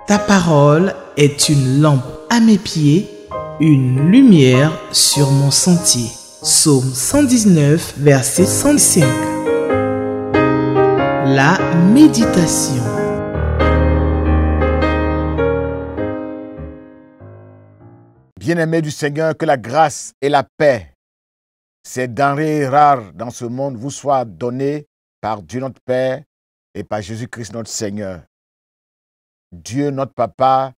Ta parole est une lampe à mes pieds, une lumière sur mon sentier. Psaume 119, verset 105. La méditation. Bien-aimés du Seigneur, que la grâce et la paix, ces denrées rares dans ce monde, vous soient données par Dieu notre Père et par Jésus-Christ notre Seigneur. Dieu notre Papa,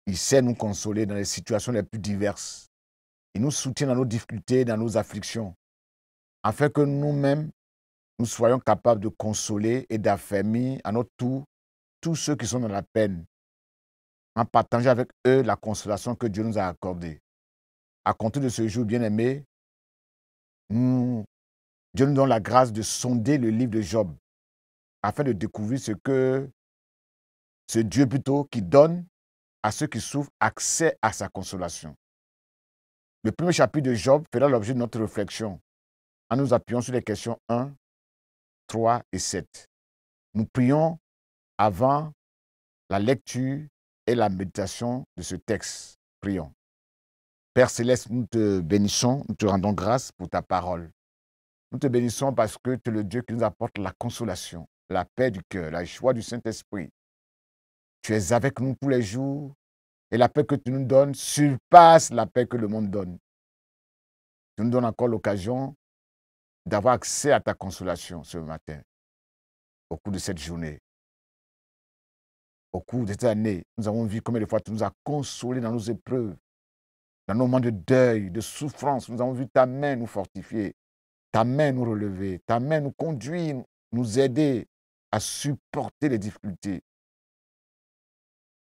il sait nous consoler dans les situations les plus diverses. Il nous soutient dans nos difficultés, dans nos afflictions, afin que nous-mêmes, nous soyons capables de consoler et d'affermir à notre tour tous ceux qui sont dans la peine, en partageant avec eux la consolation que Dieu nous a accordée. À compter de ce jour, bien-aimés, Dieu nous donne la grâce de sonder le livre de Job, afin de découvrir ce Dieu plutôt qui donne à ceux qui souffrent accès à sa consolation. Le premier chapitre de Job fera l'objet de notre réflexion en nous appuyant sur les questions 1, 3 et 7. Nous prions avant la lecture et la méditation de ce texte. Prions. Père Céleste, nous te bénissons, nous te rendons grâce pour ta parole. Nous te bénissons parce que tu es le Dieu qui nous apporte la consolation, la paix du cœur, la joie du Saint-Esprit. Tu es avec nous tous les jours et la paix que tu nous donnes surpasse la paix que le monde donne. Tu nous donnes encore l'occasion d'avoir accès à ta consolation ce matin, au cours de cette journée. Au cours de cette année, nous avons vu combien de fois tu nous as consolés dans nos épreuves, dans nos moments de deuil, de souffrance. Nous avons vu ta main nous fortifier, ta main nous relever, ta main nous conduire, nous aider à supporter les difficultés.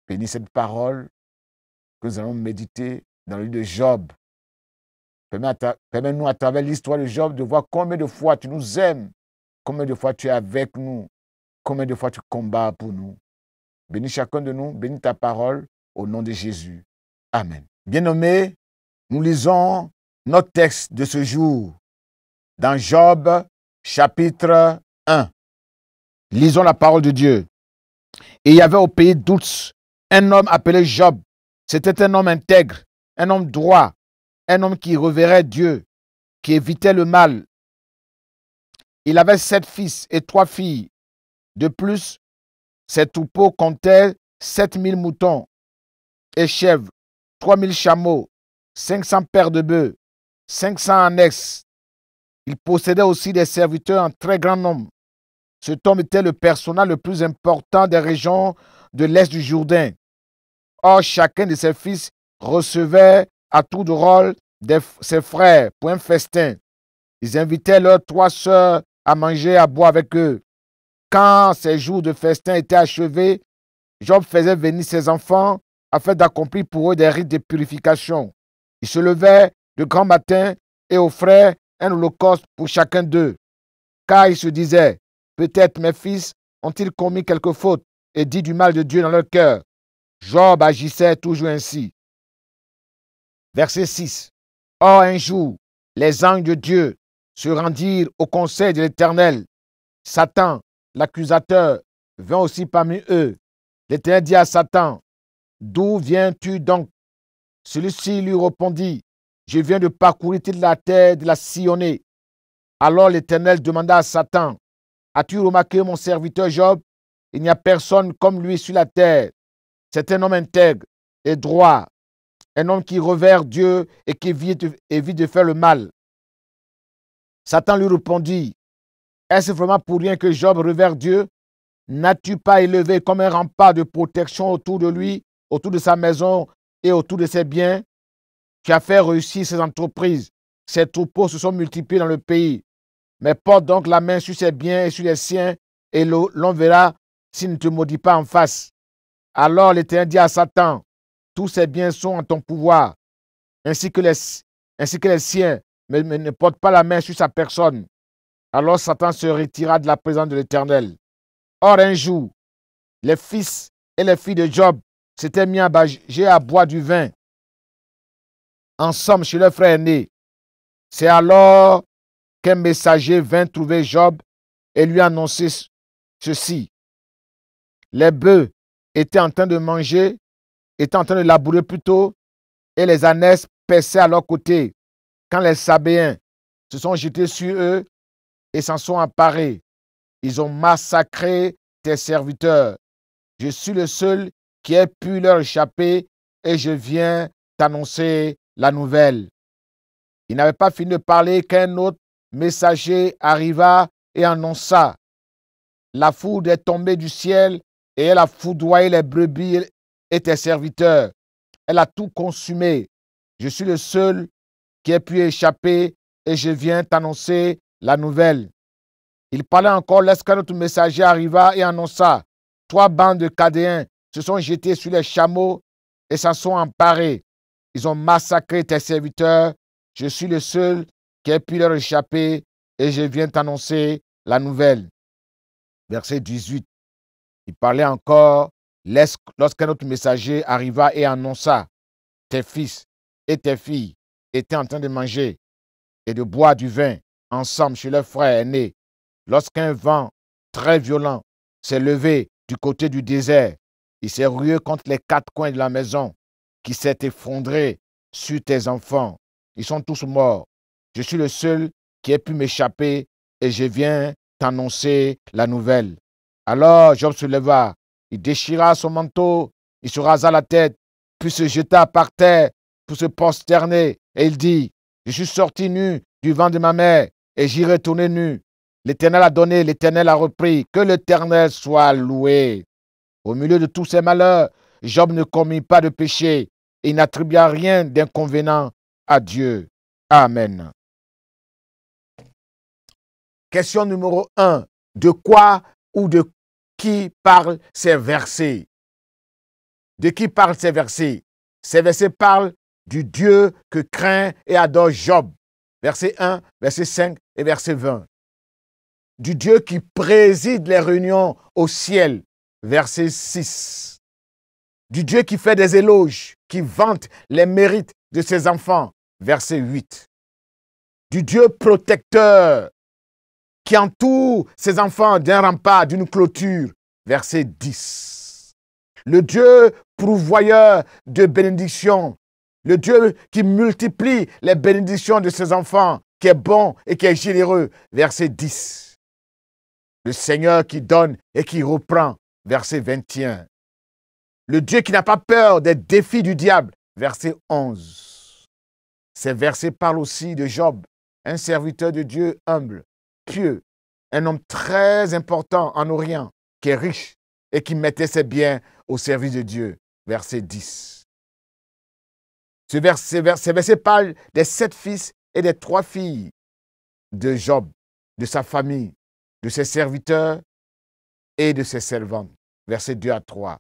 Bénis cette parole que nous allons méditer dans le livre de Job. Permets-nous à travers l'histoire de Job de voir combien de fois tu nous aimes, combien de fois tu es avec nous, combien de fois tu combats pour nous. Bénis chacun de nous, bénis ta parole au nom de Jésus. Amen. Bien-aimés, nous lisons notre texte de ce jour dans Job chapitre 1. Lisons la parole de Dieu. Et il y avait au pays d'Ouz un homme appelé Job. C'était un homme intègre, un homme droit, un homme qui revérait Dieu, qui évitait le mal. Il avait 7 fils et 3 filles. De plus, ses troupeaux comptaient 7000 moutons et chèvres, 3000 chameaux, 500 paires de bœufs, 500 annexes. Il possédait aussi des serviteurs en très grand nombre. Cet homme était le personnel le plus important des régions de l'est du Jourdain. Or, chacun de ses fils recevait à tour de rôle ses frères pour un festin. Ils invitaient leurs 3 sœurs à manger et à boire avec eux. Quand ces jours de festin étaient achevés, Job faisait venir ses enfants afin d'accomplir pour eux des rites de purification. Il se levait de grand matin et offrait un holocauste pour chacun d'eux. Car il se disait, peut-être mes fils ont-ils commis quelque faute et dit du mal de Dieu dans leur cœur. Job agissait toujours ainsi. Verset 6. Or un jour, les anges de Dieu se rendirent au conseil de l'Éternel. Satan, l'accusateur, vint aussi parmi eux. L'Éternel dit à Satan, « D'où viens-tu donc ?» Celui-ci lui répondit, « Je viens de parcourir toute la terre, de la sillonner. » Alors l'Éternel demanda à Satan, « As-tu remarqué mon serviteur Job? Il n'y a personne comme lui sur la terre. C'est un homme intègre et droit, un homme qui révère Dieu et qui évite de faire le mal. » Satan lui répondit, « Est-ce vraiment pour rien que Job révère Dieu? N'as-tu pas élevé comme un rempart de protection autour de lui, autour de sa maison et autour de ses biens? Tu as fait réussir ses entreprises. Ses troupeaux se sont multipliés dans le pays. Mais porte donc la main sur ses biens et sur les siens, et l'on verra s'il ne te maudit pas en face. » Alors l'Éternel dit à Satan, « Tous ces biens sont en ton pouvoir, ainsi que les siens, mais ne porte pas la main sur sa personne. » Alors Satan se retira de la présence de l'Éternel. Or un jour, les fils et les filles de Job s'étaient mis à manger et à boire du vin ensemble chez leur frère aîné. C'est alors qu'un messager vint trouver Job et lui annoncer ceci. Les bœufs étaient en train de manger, étaient en train de labourer plutôt, et les ânesses paissaient à leur côté. Quand les Sabéens se sont jetés sur eux et s'en sont emparés, ils ont massacré tes serviteurs. Je suis le seul qui ait pu leur échapper et je viens t'annoncer la nouvelle. Il n'avait pas fini de parler qu'un autre messager arriva et annonça. La foudre est tombée du ciel et elle a foudroyé les brebis et tes serviteurs. Elle a tout consumé. Je suis le seul qui ait pu échapper et je viens t'annoncer la nouvelle. Il parlait encore lorsqu'un autre messager arriva et annonça. 3 bandes de Cadéens se sont jetés sur les chameaux et s'en sont emparés. Ils ont massacré tes serviteurs. Je suis le seul qui ait pu leur échapper et je viens t'annoncer la nouvelle. Verset 18. Il parlait encore lorsqu'un autre messager arriva et annonça. Tes fils et tes filles étaient en train de manger et de boire du vin ensemble chez leur frère aîné. Lorsqu'un vent très violent s'est levé du côté du désert, il s'est rué contre les 4 coins de la maison, qui s'est effondré sur tes enfants. Ils sont tous morts. Je suis le seul qui ait pu m'échapper et je viens t'annoncer la nouvelle. Alors Job se leva, il déchira son manteau, il se rasa la tête, puis se jeta par terre pour se prosterner, et il dit, je suis sorti nu du ventre de ma mère et j'y retourné nu. L'Éternel a donné, l'Éternel a repris. Que l'Éternel soit loué. Au milieu de tous ces malheurs, Job ne commit pas de péché et n'attribua rien d'inconvénient à Dieu. Amen. Question numéro 1. De quoi ou de qui parlent ces versets? De qui parlent ces versets? Ces versets parlent du Dieu que craint et adore Job. Verset 1, verset 5 et verset 20. Du Dieu qui préside les réunions au ciel, verset 6. Du Dieu qui fait des éloges, qui vante les mérites de ses enfants, verset 8. Du Dieu protecteur, qui entoure ses enfants d'un rempart, d'une clôture, verset 10. Le Dieu pourvoyeur de bénédictions, le Dieu qui multiplie les bénédictions de ses enfants, qui est bon et qui est généreux, verset 10. Le Seigneur qui donne et qui reprend, verset 21. Le Dieu qui n'a pas peur des défis du diable, verset 11. Ces versets parlent aussi de Job, un serviteur de Dieu humble, pieux, un homme très important en Orient, qui est riche et qui mettait ses biens au service de Dieu, verset 10. Ces versets parlent des 7 fils et des 3 filles de Job, de sa famille, de ses serviteurs et de ses servantes. Versets 2 à 3.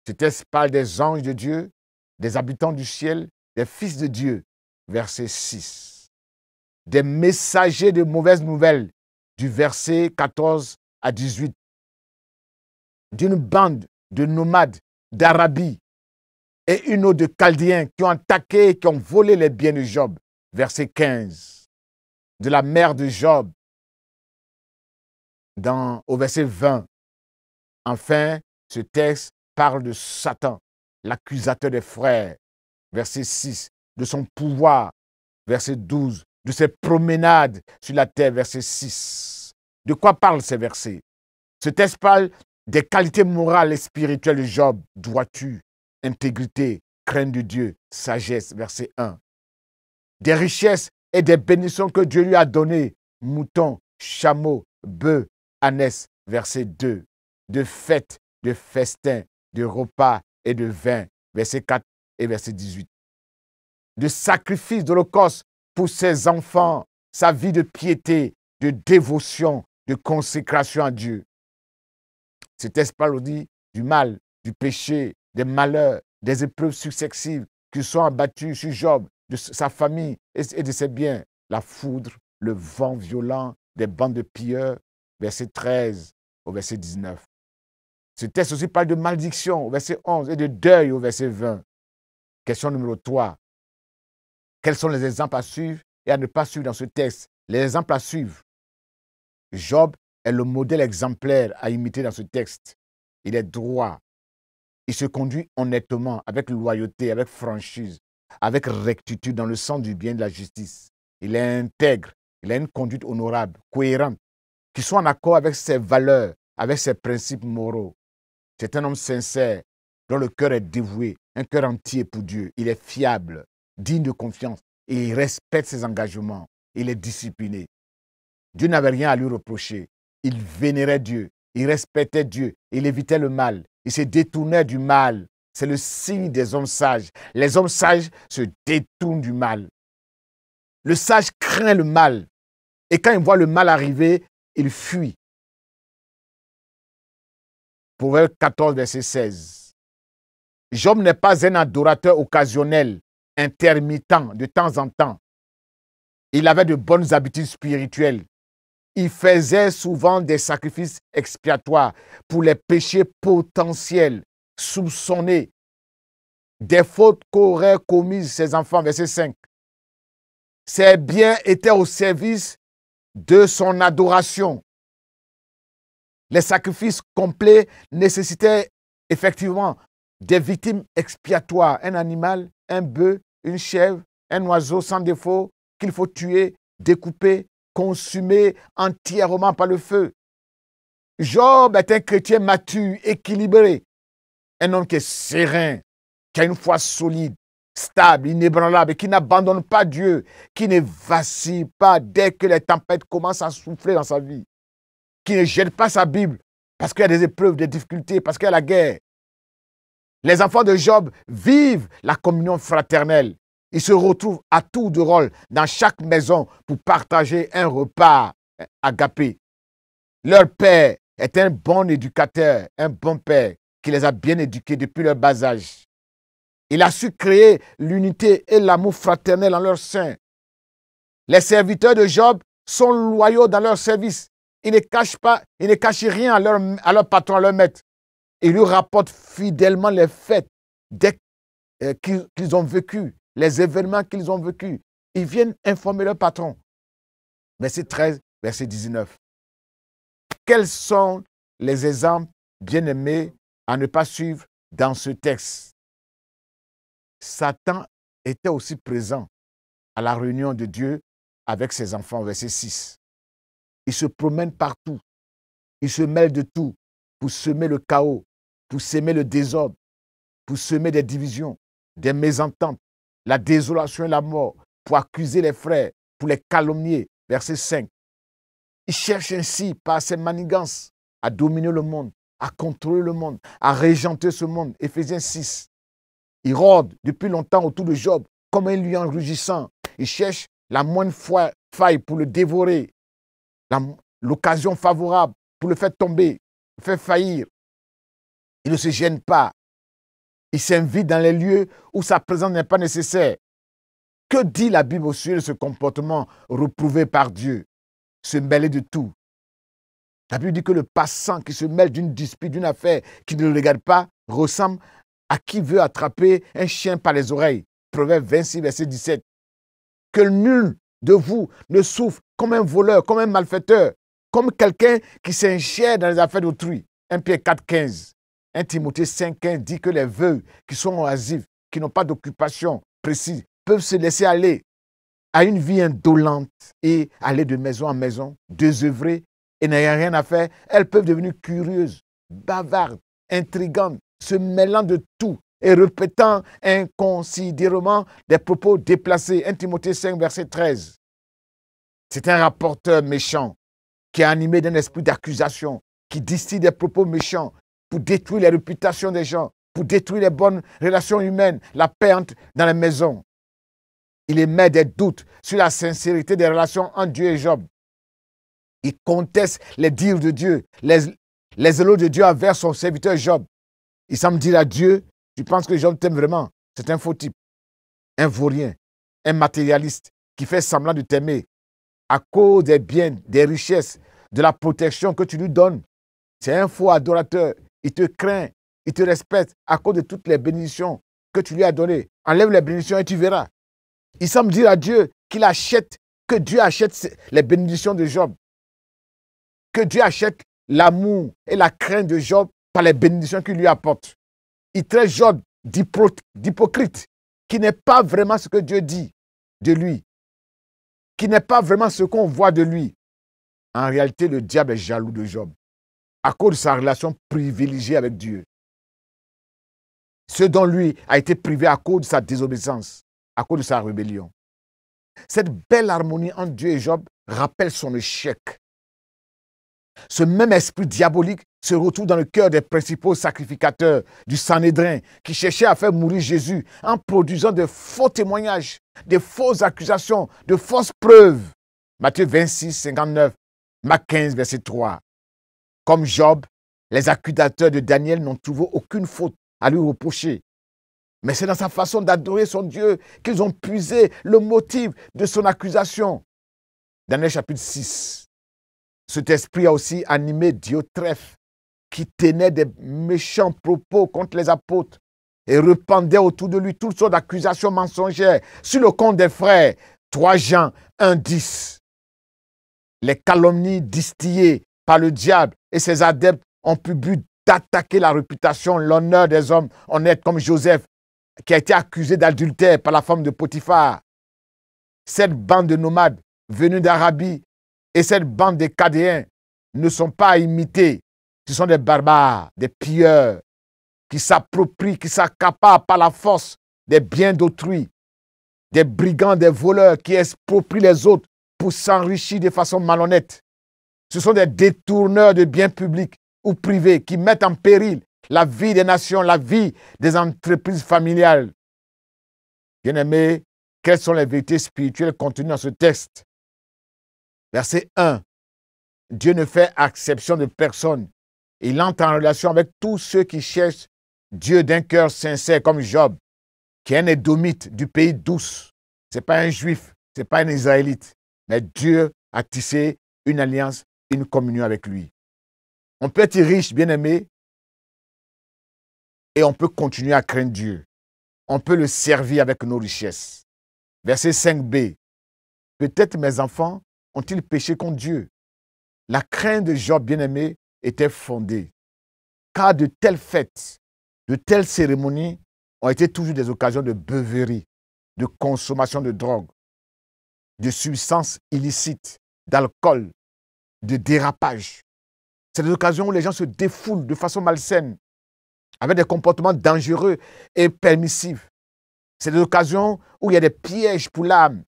Ce texte parle des anges de Dieu, des habitants du ciel, des fils de Dieu. Verset 6. Des messagers de mauvaises nouvelles, du verset 14 à 18. D'une bande de nomades d'Arabie et une autre de Chaldéens qui ont attaqué et qui ont volé les biens de Job. Verset 15. De la mère de Job, au verset 20. Enfin, ce texte parle de Satan, l'accusateur des frères. Verset 6. De son pouvoir. Verset 12. De ses promenades sur la terre. Verset 6. De quoi parlent ces versets? Ce texte parle des qualités morales et spirituelles de Job. Droiture, intégrité, crainte de Dieu, sagesse. Verset 1. Des richesses et des bénédictions que Dieu lui a données. Moutons, chameaux, bœufs, ânesses. Verset 2. De fêtes, de festins, de repas et de vin. Verset 4 et verset 18. De sacrifices, d'holocauste pour ses enfants. Sa vie de piété, de dévotion, de consécration à Dieu. Ce texte parle aussi du mal, du péché, des malheurs, des épreuves successives qui sont abattues sur Job, de sa famille et de ses biens. La foudre, le vent violent, des bandes de pilleurs, verset 13 au verset 19. Ce texte aussi parle de malédiction au verset 11 et de deuil au verset 20. Question numéro 3. Quels sont les exemples à suivre et à ne pas suivre dans ce texte? Les exemples à suivre. Job est le modèle exemplaire à imiter dans ce texte. Il est droit, Il se conduit honnêtement, avec loyauté, avec franchise, avec rectitude, dans le sens du bien et de la justice. Il est intègre, il a une conduite honorable, cohérente, qui soit en accord avec ses valeurs, avec ses principes moraux. C'est un homme sincère, dont le cœur est dévoué, un cœur entier pour Dieu. Il est fiable, digne de confiance, et il respecte ses engagements. Il est discipliné. Dieu n'avait rien à lui reprocher. Il vénérait Dieu, il respectait Dieu, il évitait le mal, il se détournait du mal. C'est le signe des hommes sages. Les hommes sages se détournent du mal. Le sage craint le mal. Et quand il voit le mal arriver, il fuit. Proverbe 14, verset 16. Job n'est pas un adorateur occasionnel, intermittent, de temps en temps. Il avait de bonnes habitudes spirituelles. Il faisait souvent des sacrifices expiatoires pour les péchés potentiels, soupçonnés, des fautes qu'auraient commises ses enfants. Verset 5. Ses biens étaient au service de son adoration. Les sacrifices complets nécessitaient effectivement des victimes expiatoires. Un animal, un bœuf, une chèvre, un oiseau sans défaut qu'il faut tuer, découper, consumer entièrement par le feu. Job est un chrétien mature, équilibré. Un homme qui est serein, qui a une foi solide, stable, inébranlable, et qui n'abandonne pas Dieu, qui ne vacille pas dès que les tempêtes commencent à souffler dans sa vie, qui ne jette pas sa Bible parce qu'il y a des épreuves, des difficultés, parce qu'il y a la guerre. Les enfants de Job vivent la communion fraternelle. Ils se retrouvent à tour de rôle dans chaque maison pour partager un repas agapé. Leur père est un bon éducateur, un bon père qui les a bien éduqués depuis leur bas âge. Il a su créer l'unité et l'amour fraternel en leur sein. Les serviteurs de Job sont loyaux dans leur service. Ils ne cachent rien à leur patron, à leur maître. Ils lui rapportent fidèlement les faits qu'ils ont vécus, les événements qu'ils ont vécus. Ils viennent informer leur patron. Verset 13, verset 19. Quels sont les exemples bien-aimés à ne pas suivre dans ce texte? Satan était aussi présent à la réunion de Dieu avec ses enfants, verset 6. Il se promène partout. Il se mêle de tout pour semer le chaos, pour semer le désordre, pour semer des divisions, des mésententes, la désolation et la mort, pour accuser les frères, pour les calomnier. Verset 5. Il cherche ainsi, par ses manigances, à dominer le monde, à contrôler le monde, à régenter ce monde. Éphésiens 6. Il rôde depuis longtemps autour de Job comme un lion rugissant. Il cherche la moindre faille pour le dévorer, l'occasion favorable pour le faire tomber, le faire faillir. Il ne se gêne pas. Il s'invite dans les lieux où sa présence n'est pas nécessaire. Que dit la Bible au sujet de ce comportement reprouvé par Dieu? Se mêler de tout. La Bible dit que le passant qui se mêle d'une dispute, d'une affaire qui ne le regarde pas, ressemble à qui veut attraper un chien par les oreilles. Proverbe 26, verset 17. Que nul de vous ne souffre comme un voleur, comme un malfaiteur, comme quelqu'un qui s'ingère dans les affaires d'autrui. 1 Pierre 4, 15. 1 Timothée 5, 15 dit que les veuves qui sont oisives, qui n'ont pas d'occupation précise, peuvent se laisser aller à une vie indolente et aller de maison en maison, désœuvrées et n'ayant rien à faire. Elles peuvent devenir curieuses, bavardes, intrigantes, se mêlant de tout et répétant inconsidérément des propos déplacés. 1 Timothée 5, verset 13. C'est un rapporteur méchant qui est animé d'un esprit d'accusation, qui distille des propos méchants pour détruire les réputations des gens, pour détruire les bonnes relations humaines, la paix dans les maisons. Il émet des doutes sur la sincérité des relations entre Dieu et Job. Il conteste les dires de Dieu, les éloges de Dieu envers son serviteur Job. Il semble dire à Dieu, tu penses que Job t'aime vraiment? C'est un faux type, un vaurien, un matérialiste qui fait semblant de t'aimer à cause des biens, des richesses, de la protection que tu lui donnes. C'est un faux adorateur. Il te craint, il te respecte à cause de toutes les bénédictions que tu lui as données. Enlève les bénédictions et tu verras. Il semble dire à Dieu qu'il achète, que Dieu achète les bénédictions de Job. Que Dieu achète l'amour et la crainte de Job par les bénédictions qu'il lui apporte. Il traite Job d'hypocrite, qui n'est pas vraiment ce que Dieu dit de lui, qui n'est pas vraiment ce qu'on voit de lui. En réalité, le diable est jaloux de Job à cause de sa relation privilégiée avec Dieu. Ce dont lui a été privé à cause de sa désobéissance, à cause de sa rébellion. Cette belle harmonie entre Dieu et Job rappelle son échec. Ce même esprit diabolique se retrouve dans le cœur des principaux sacrificateurs du Sanhédrin qui cherchaient à faire mourir Jésus en produisant de faux témoignages, de fausses accusations, de fausses preuves. Matthieu 26, 59, Marc 15, verset 3. Comme Job, les accusateurs de Daniel n'ont trouvé aucune faute à lui reprocher. Mais c'est dans sa façon d'adorer son Dieu qu'ils ont puisé le motif de son accusation. Daniel chapitre 6. Cet esprit a aussi animé Diotrephe, qui tenait des méchants propos contre les apôtres et répandait autour de lui toutes sortes d'accusations mensongères sur le compte des frères. 3 Jean 1, 10. Les calomnies distillées par le diable et ses adeptes ont pu but d'attaquer la réputation, l'honneur des hommes honnêtes comme Joseph, qui a été accusé d'adultère par la femme de Potiphar. Cette bande de nomades venus d'Arabie et cette bande des Cadéens ne sont pas à imiter. Ce sont des barbares, des pilleurs, qui s'approprient, qui s'accaparent par la force des biens d'autrui, des brigands, des voleurs qui exproprient les autres pour s'enrichir de façon malhonnête. Ce sont des détourneurs de biens publics ou privés qui mettent en péril la vie des nations, la vie des entreprises familiales. Bien-aimés, quelles sont les vérités spirituelles contenues dans ce texte? Verset 1. Dieu ne fait exception de personne. Il entre en relation avec tous ceux qui cherchent Dieu d'un cœur sincère comme Job, qui est un Édomite du pays d'Ous. Ce n'est pas un Juif, ce n'est pas un Israélite. Mais Dieu a tissé une alliance, une communion avec lui. On peut être riche, bien-aimé, et on peut continuer à craindre Dieu. On peut le servir avec nos richesses. Verset 5b. Peut-être mes enfants ont-ils péché contre Dieu? La crainte de Job, bien-aimé, était fondée. Car de telles fêtes, de telles cérémonies ont été toujours des occasions de beuverie, de consommation de drogue, de substances illicites, d'alcool, de dérapage. C'est des occasions où les gens se défoulent de façon malsaine, avec des comportements dangereux et permissifs. C'est des occasions où il y a des pièges pour l'âme,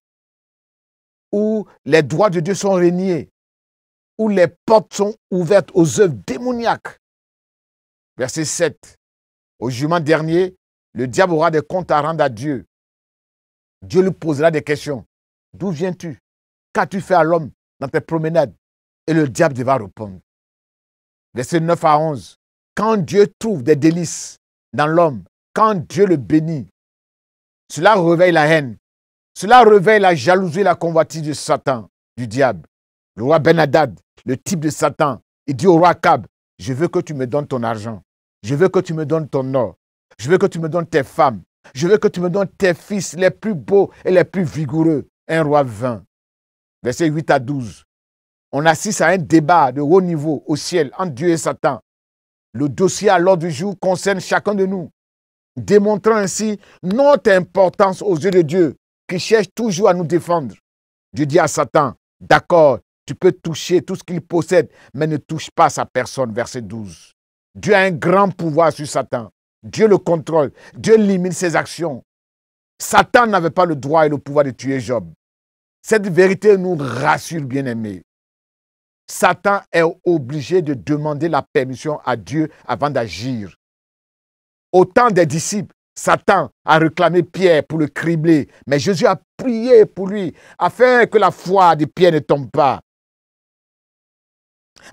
où les droits de Dieu sont reniés, où les portes sont ouvertes aux œuvres démoniaques. Verset 7. Au jugement dernier, le diable aura des comptes à rendre à Dieu. Dieu lui posera des questions. D'où viens-tu? Qu'as-tu fait à l'homme dans tes promenades? Et le diable devra répondre. Verset 9 à 11. Quand Dieu trouve des délices dans l'homme, quand Dieu le bénit, cela réveille la haine. Cela réveille la jalousie et la convoitise de Satan, du diable. Le roi Ben-Hadad, le type de Satan, il dit au roi Akab, je veux que tu me donnes ton argent. Je veux que tu me donnes ton or. Je veux que tu me donnes tes femmes. Je veux que tu me donnes tes fils les plus beaux et les plus vigoureux. 1 Roi 20. Versets 8 à 12. On assiste à un débat de haut niveau au ciel entre Dieu et Satan. Le dossier à l'ordre du jour concerne chacun de nous, démontrant ainsi notre importance aux yeux de Dieu, qui cherche toujours à nous défendre. Dieu dit à Satan, d'accord, tu peux toucher tout ce qu'il possède, mais ne touche pas sa personne. Verset 12. Dieu a un grand pouvoir sur Satan. Dieu le contrôle. Dieu limite ses actions. Satan n'avait pas le droit et le pouvoir de tuer Job. Cette vérité nous rassure, bien-aimés. Satan est obligé de demander la permission à Dieu avant d'agir. Au temps des disciples, Satan a réclamé Pierre pour le cribler, mais Jésus a prié pour lui afin que la foi de Pierre ne tombe pas.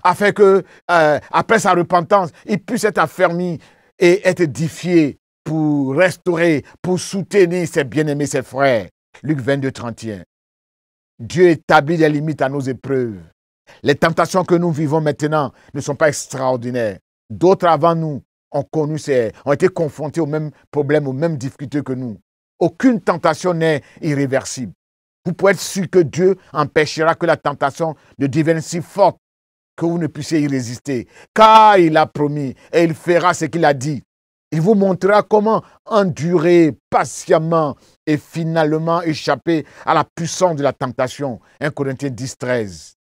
Afin que, après sa repentance, il puisse être affermi et être édifié pour restaurer, pour soutenir ses bien-aimés, ses frères. Luc 22, 31. Dieu établit des limites à nos épreuves. Les tentations que nous vivons maintenant ne sont pas extraordinaires. D'autres avant nous ont été confrontés aux mêmes problèmes, aux mêmes difficultés que nous. Aucune tentation n'est irréversible. Vous pouvez être sûr que Dieu empêchera que la tentation ne devienne si forte que vous ne puissiez y résister. Car il a promis et il fera ce qu'il a dit. Il vous montrera comment endurer patiemment et finalement échapper à la puissance de la tentation. 1 Corinthiens 10, 13.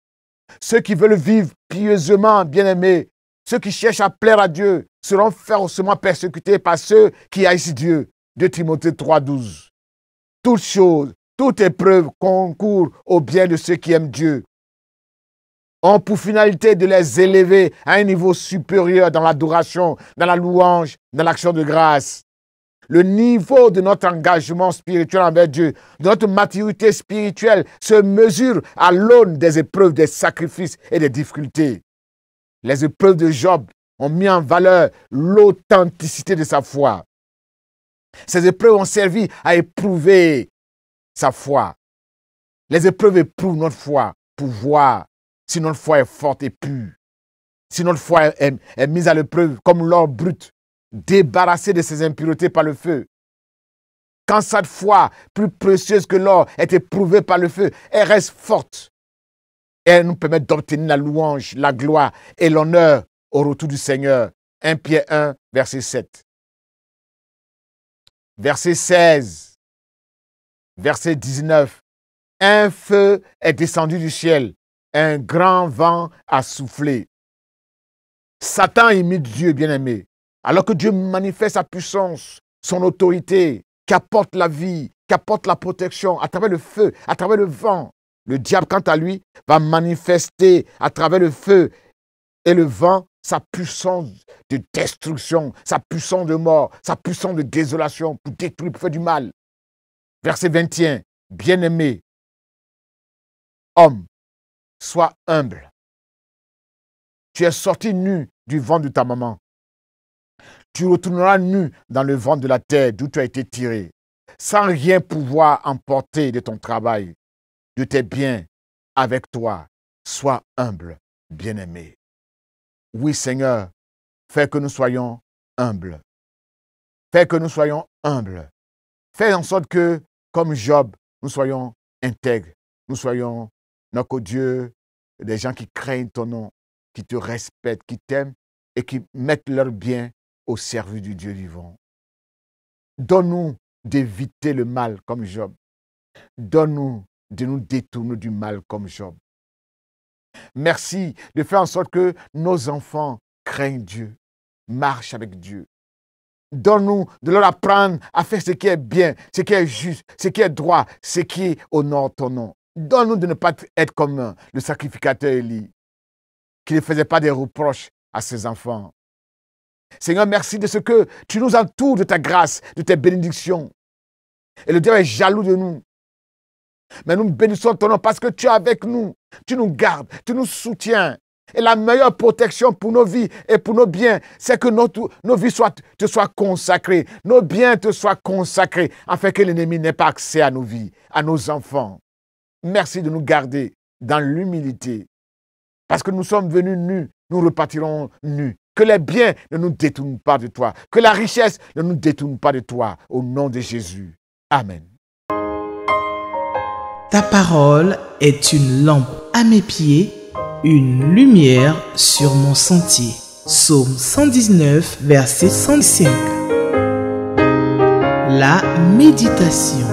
Ceux qui veulent vivre pieusement, bien-aimés, ceux qui cherchent à plaire à Dieu, seront férocement persécutés par ceux qui haïssent Dieu. 2 Timothée 3, 12. Toute chose, toute épreuve concourt au bien de ceux qui aiment Dieu, ont pour finalité de les élever à un niveau supérieur dans l'adoration, dans la louange, dans l'action de grâce. Le niveau de notre engagement spirituel envers Dieu, de notre maturité spirituelle se mesure à l'aune des épreuves, des sacrifices et des difficultés. Les épreuves de Job ont mis en valeur l'authenticité de sa foi. Ces épreuves ont servi à éprouver sa foi. Les épreuves éprouvent notre foi pour voir si notre foi est forte et pure. Si notre foi est mise à l'épreuve comme l'or brut, débarrassée de ses impuretés par le feu. Quand cette foi, plus précieuse que l'or, est éprouvée par le feu, elle reste forte. Et elle nous permet d'obtenir la louange, la gloire et l'honneur au retour du Seigneur. 1 Pierre 1, verset 7. Verset 16. Verset 19. Un feu est descendu du ciel. Un grand vent a soufflé. Satan imite Dieu, bien-aimé. Alors que Dieu manifeste sa puissance, son autorité, qui apporte la vie, qui apporte la protection à travers le feu, à travers le vent. Le diable, quant à lui, va manifester à travers le feu et le vent sa puissance de destruction, sa puissance de mort, sa puissance de désolation pour détruire, pour faire du mal. Verset 21. Bien-aimé, homme, sois humble. Tu es sorti nu du ventre de ta maman. Tu retourneras nu dans le ventre de la terre d'où tu as été tiré, sans rien pouvoir emporter de ton travail, de tes biens avec toi. Sois humble, bien-aimé. Oui, Seigneur, fais que nous soyons humbles. Fais que nous soyons humbles. Fais en sorte que, comme Job, nous soyons intègres. Nous soyons, notre Dieu, des gens qui craignent ton nom, qui te respectent, qui t'aiment et qui mettent leur bien au service du Dieu vivant. Donne-nous d'éviter le mal comme Job. Donne-nous de nous détourner du mal comme Job. Merci de faire en sorte que nos enfants craignent Dieu, marchent avec Dieu. Donne-nous de leur apprendre à faire ce qui est bien, ce qui est juste, ce qui est droit, ce qui honore ton nom. Donne-nous de ne pas être comme le sacrificateur Élie, qui ne faisait pas des reproches à ses enfants. Seigneur, merci de ce que tu nous entoures de ta grâce, de tes bénédictions. Et le diable est jaloux de nous. Mais nous bénissons ton nom parce que tu es avec nous. Tu nous gardes, tu nous soutiens. Et la meilleure protection pour nos vies et pour nos biens, c'est que nos vies te soient consacrées, nos biens te soient consacrés, afin que l'ennemi n'ait pas accès à nos vies, à nos enfants. Merci de nous garder dans l'humilité. Parce que nous sommes venus nus, nous repartirons nus. Que les biens ne nous détournent pas de toi. Que la richesse ne nous détourne pas de toi. Au nom de Jésus. Amen. Ta parole est une lampe à mes pieds, une lumière sur mon sentier. Psaume 119, verset 105. La méditation.